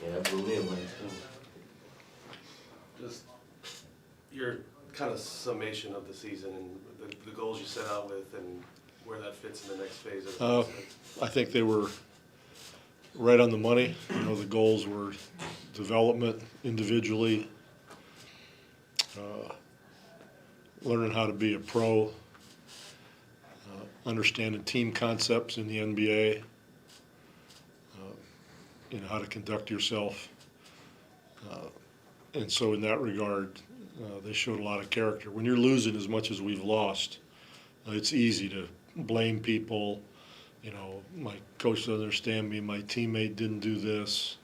Yeah, that blew me away too. Just your kind of summation of the season and the goals you set out with and where that fits in the next phase of the process. I think they were right on the money. You know, the goals were development individually, learning how to be a pro, understanding team concepts in the NBA, you know, how to conduct yourself. And so in that regard, they showed a lot of character. When you're losing as much as we've lost, it's easy to blame people. You know, my coach doesn't understand me, my teammate didn't do this.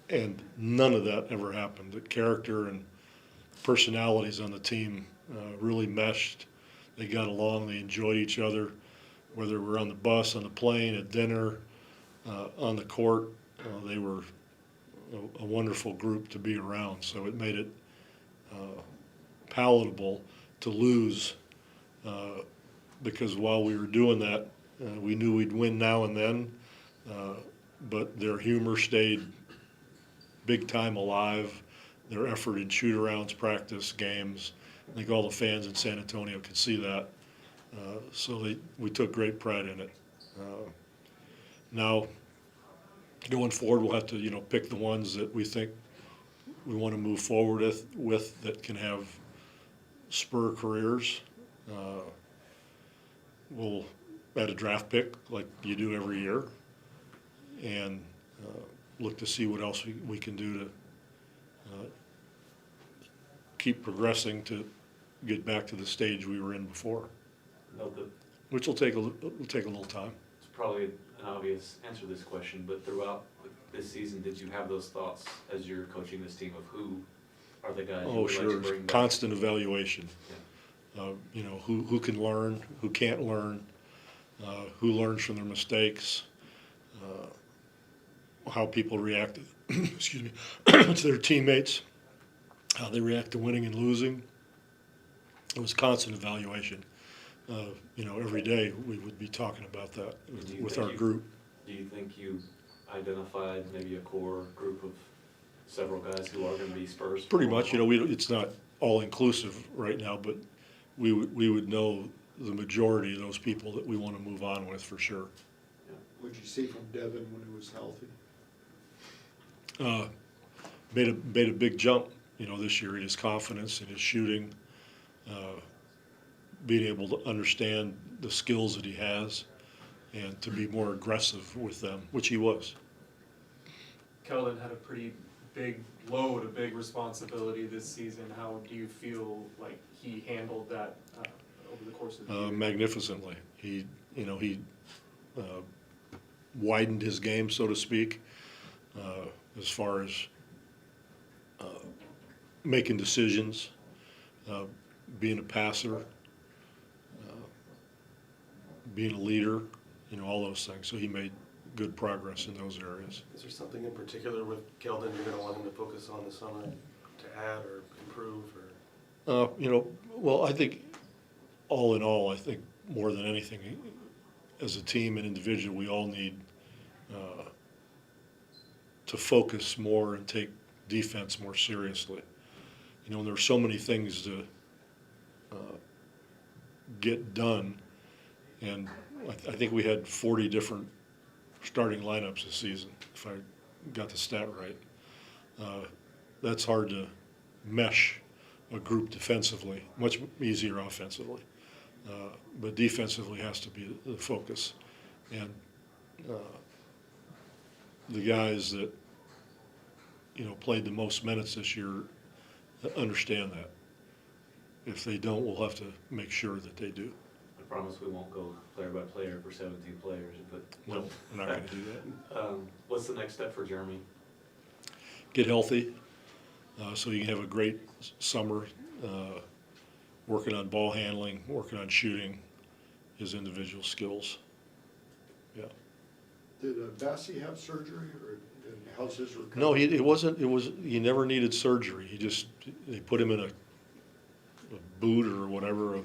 And none of that ever happened. The character and personalities on the team really meshed. They got along, they enjoyed each other, whether we're on the bus, on the plane, at dinner, on the court. They were a wonderful group to be around, so it made it palatable to lose because while we were doing that, we knew we'd win now and then, but their humor stayed big time alive, their effort in shoot-arounds, practice, games. I think all the fans in San Antonio could see that. So we took great pride in it. Now, going forward, we'll have to, you know, pick the ones that we think we want to move forward with that can have spur careers. We'll add a draft pick like you do every year, and look to see what else we can do to keep progressing to get back to the stage we were in before, Note that which will take a little time. it's probably an obvious answer to this question, but throughout this season, did you have those thoughts as you're coaching this team of who are the guys you Oh, would like sure. to bring back? Constant evaluation. You know, who can learn, who can't learn, who learns from their mistakes, how people react excuse me, to their teammates, how they react to winning and losing. It was constant evaluation. You know, every day we would be talking about that Do you with think our group. Do you think you identified maybe a core group of several guys who are going to be Spurs? Pretty much, you know, it's not all inclusive right now, but we would know the majority of those people that we want to move on with for sure. What'd you see from Devin when he was healthy? Made a big jump, you know, this year in his confidence, in his shooting, being able to understand the skills that he has, and to be more aggressive with them, which he was. Keldon had a pretty big load, a big responsibility this season. How do you feel like he handled that over the course of the year? Magnificently. He widened his game, so to speak, as far as making decisions, being a passer, being a leader, you know, all those things. So he made good progress in those areas. Is there something in particular with Keldon you're going to want him to focus on this summer to add or improve? Or? You know, well, I think all in all, I think more than anything, as a team and individual, we all need to focus more and take defense more seriously. You know, and there are so many things to get done, and I think we had 40 different starting lineups this season, if I got the stat right. That's hard to mesh a group defensively, much easier offensively. But defensively has to be the focus. And the guys that, you know, played the most minutes this year understand that. If they don't, we'll have to make sure that they do. I promise we won't go player by player for 17 players, but No, we're not going to do that. What's the next step for Jeremy? Get healthy so you can have a great summer, working on ball handling, working on shooting, his individual skills. Yeah. Did Bassie have surgery, or how's his recovery? No, he never needed surgery. They put him in a boot or whatever, a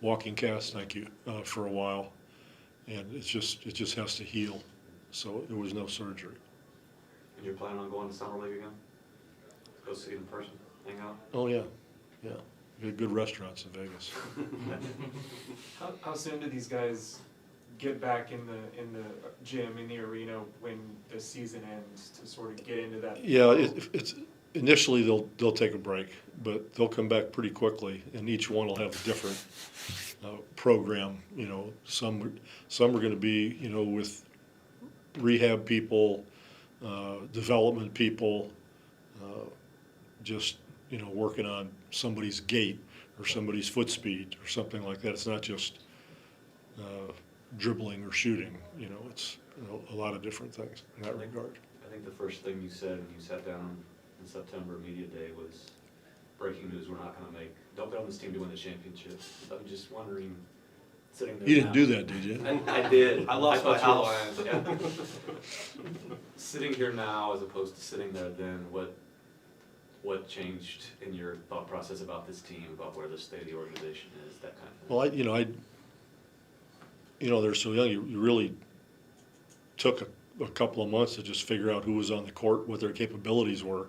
walking cast, thank you, for a while. And it just has to heal. So there was no surgery. And you're planning on going to Summer League again? Go see it in person, hang out? Oh, yeah, yeah. We got good restaurants in Vegas. How soon do these guys get back in the gym, in the arena, when the season ends, to sort of get into that? Yeah, it's, initially they'll take a break, but they'll come back pretty quickly, and each one will have a different program. You know, some are gonna be, you know, with rehab people, development people, just, you know, working on somebody's gait or somebody's foot speed or something like that. It's not just dribbling or shooting, you know, it's, you know, a lot of different things in that regard. I think the first thing you said when you sat down in September media day was, breaking news, we're not gonna don't get on this team to win the championship. So I'm just wondering, sitting there You didn't now- do that, did you? I did. I lost my thought house. you were lying, yeah. Sitting here now as opposed to sitting there then, what changed in your thought process about this team, about where the state of the organization is, that kind of thing? Well, you know, they're so young, you really took a couple of months to just figure out who was on the court, what their capabilities were,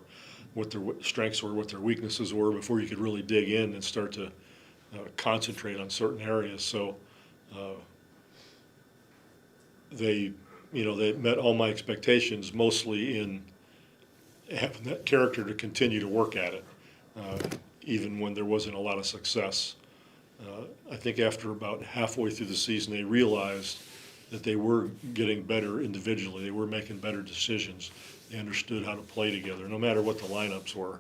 what their strengths were, what their weaknesses were, before you could really dig in and start to concentrate on certain areas. So they met all my expectations, mostly in having that character to continue to work at it, even when there wasn't a lot of success. I think after about halfway through the season, they realized that they were getting better individually. They were making better decisions. They understood how to play together, no matter what the lineups were.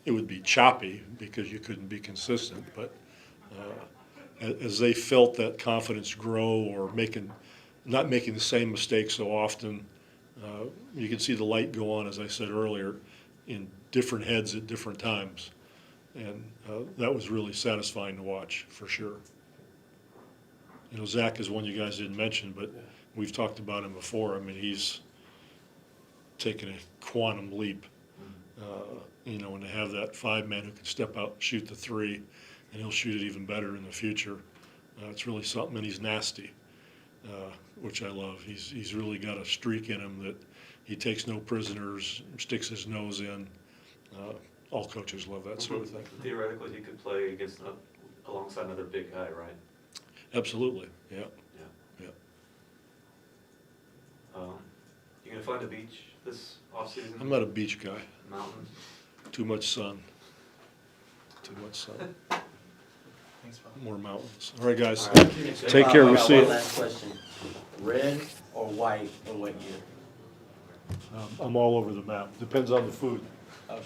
It would be choppy because you couldn't be consistent, but as they felt that confidence grow, or not making the same mistakes so often, you could see the light go on, as I said earlier, in different heads at different times. And that was really satisfying to watch, for sure. You know, Zach is one you guys didn't mention, but we've talked about him before. I mean, he's taken a quantum leap. You know, and to have that 5-man who can step out and shoot the three, and he'll shoot it even better in the future. It's really something, and he's nasty, which I love. He's really got a streak in him that he takes no prisoners, sticks his nose in. All coaches love that sort of thing. Theoretically, he could play alongside another big guy, right? Absolutely, yeah. Yeah. You gonna find a beach this off-season? I'm not a beach guy. Mountains? Too much sun. Too much sun. Thanks, Bob. More mountains. All right, guys. All right. Take care. I We'll got see one you. last question. Red or white, or what year? I'm all over the map. Depends on the food. Okay.